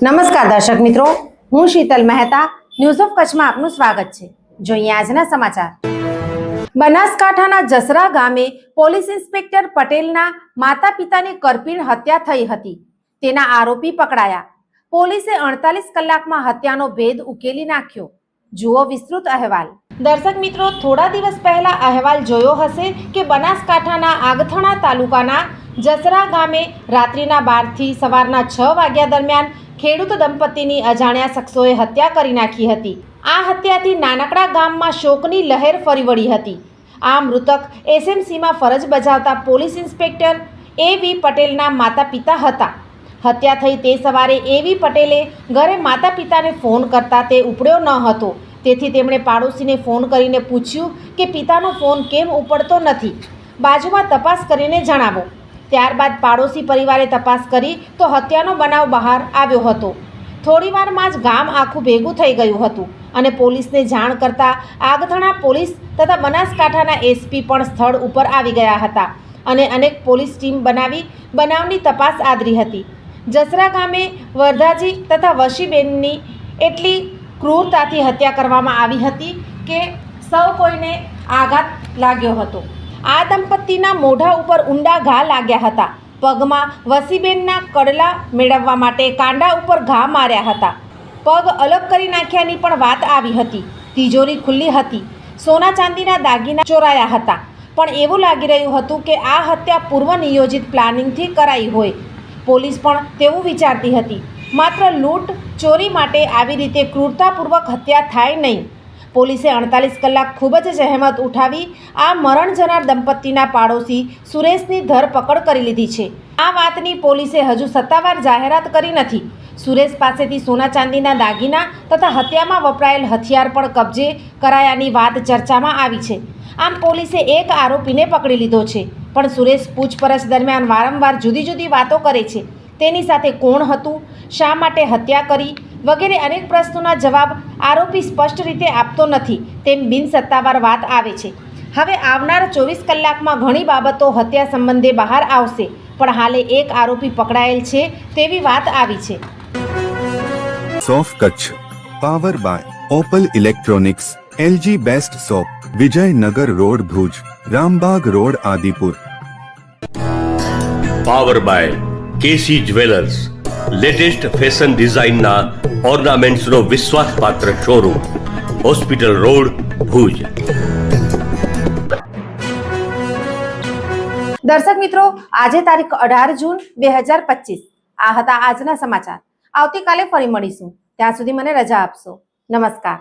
નમસ્કાર દર્શક મિત્રો, હું શીતલ મહેતા ન્યૂઝ ઓફ કચ્છમાં આપનું સ્વાગત છે। જોઈએ આજના સમાચાર। બનાસકાંઠાના જસરા ગામે પોલીસ ઇન્સ્પેક્ટર પટેલના માતા પિતાની કરપીણ હત્યા થઈ હતી। તેના આરોપી પકડાયા। પોલીસે 48 કલાકમાં હત્યાનો ભેદ ઉકેલી નાખ્યો। જુઓ વિસ્તૃત અહેવાલ। દર્શક મિત્રો, થોડા દિવસ પહેલા અહેવાલ જોયો હશે કે બનાસકાંઠાના આગથણા તાલુકાના જસરા ગામે રાત્રિના 12 થી સવારના 6 વાગ્યા દરમિયાન ખેડૂત દંપતીની અજાણ્યા શખ્સોએ હત્યા કરી નાખી હતી। આ હત્યાથી નાનકડા ગામમાં શોકની લહેર ફરી વળી હતી। આ મૃતક એસએમસીમાં ફરજ બજાવતા પોલીસ ઇન્સ્પેક્ટર એવી પટેલના માતા પિતા હતા। હત્યા થઈ તે સવારે એવી પટેલે ઘરે માતા પિતાને ફોન કરતા તે ઉપડ્યો ન હતો। તેથી તેમણે પાડોશીને ફોન કરીને પૂછ્યું કે પિતાનો ફોન કેમ ઉપડતો નથી, બાજુમાં તપાસ કરીને જણાવો। ત્યારબાદ પાડોશી પરિવારે તપાસ કરી તો હત્યાનો બનાવ બહાર આવ્યો હતો। થોડીવારમાં જ ગામ આખું ભેગું થઈ ગયું હતું અને પોલીસને જાણ કરતાં આગથણા પોલીસ તથા બનાસકાંઠાના એસપી પણ સ્થળ ઉપર આવી ગયા હતા અને અનેક પોલીસ ટીમ બનાવી બનાવની તપાસ આદરી હતી। જસરા ગામે વરદાજી તથા વશીબેનની એટલી ક્રૂરતાથી હત્યા કરવામાં આવી હતી કે સૌ કોઈને આઘાત લાગ્યો હતો। આ દંપતીના મોઢા ઉપર ઊંડા ઘા લાગ્યા હતા। પગમાં વસીબેનના કડલા મેળવવા માટે કાંડા ઉપર ઘા માર્યા હતા। પગ અલગ કરી નાખ્યાની પણ વાત આવી હતી। તિજોરી ખુલ્લી હતી। સોના ચાંદીના દાગીના ચોરાયા હતા। પણ એવું લાગી રહ્યું હતું કે આ હત્યા પૂર્વ નિયોજિત પ્લાનિંગથી કરાઈ હોય। પોલીસ પણ તેવું વિચારતી હતી। માત્ર લૂંટ ચોરી માટે આવી રીતે ક્રૂરતાપૂર્વક હત્યા થાય નહીં। પોલીસે 48 કલાક ખૂબ જ જહેમત ઉઠાવી આ મરણ જનાર દંપતીના પાડોશી સુરેશની ધરપકડ કરી લીધી છે। આ વાતની પોલીસે હજુ સત્તાવાર જાહેરાત કરી નથી। સુરેશ પાસેથી સોના ચાંદીના દાગીના તથા હત્યામાં વપરાયેલ હથિયાર પણ કબજે કરાયાની વાત ચર્ચામાં આવી છે। આમ પોલીસે એક આરોપીને પકડી લીધો છે, પણ સુરેશ પૂછપરછ દરમિયાન વારંવાર જુદી જુદી વાતો કરે છે। તેની સાથે કોણ હતું, શા માટે હત્યા કરી વગેરે અનેક પ્રશ્નોના જવાબ આરોપી સ્પષ્ટ રીતે આપતો નથી તેમ બિનસત્તાવાર વાત આવે છે। હવે આવનાર 24 કલાકમાં ઘણી બાબતો હત્યા સંબંધે બહાર આવશે, પણ હાલે એક આરોપી પકડાયેલ છે તેવી વાત આવી છે। સોફ Kutch power by Opal electronics, LG best shop, Vijaynagar road Bhuj, Rambag road Adipur. Power by KC jewellers, latest fashion ડિઝાઇનના ઓર્નામેન્ટ્સનો વિશ્વાસપાત્ર શોરૂમ, હોસ્પિટલ રોડ ભુજ। દર્શક મિત્રો, આજે તારીખ 18 જૂન 2025 આ હતા આજના સમાચાર। આવતીકાલે ફરી મળીશું, ત્યાં સુધી મને રજા આપશો। નમસ્કાર।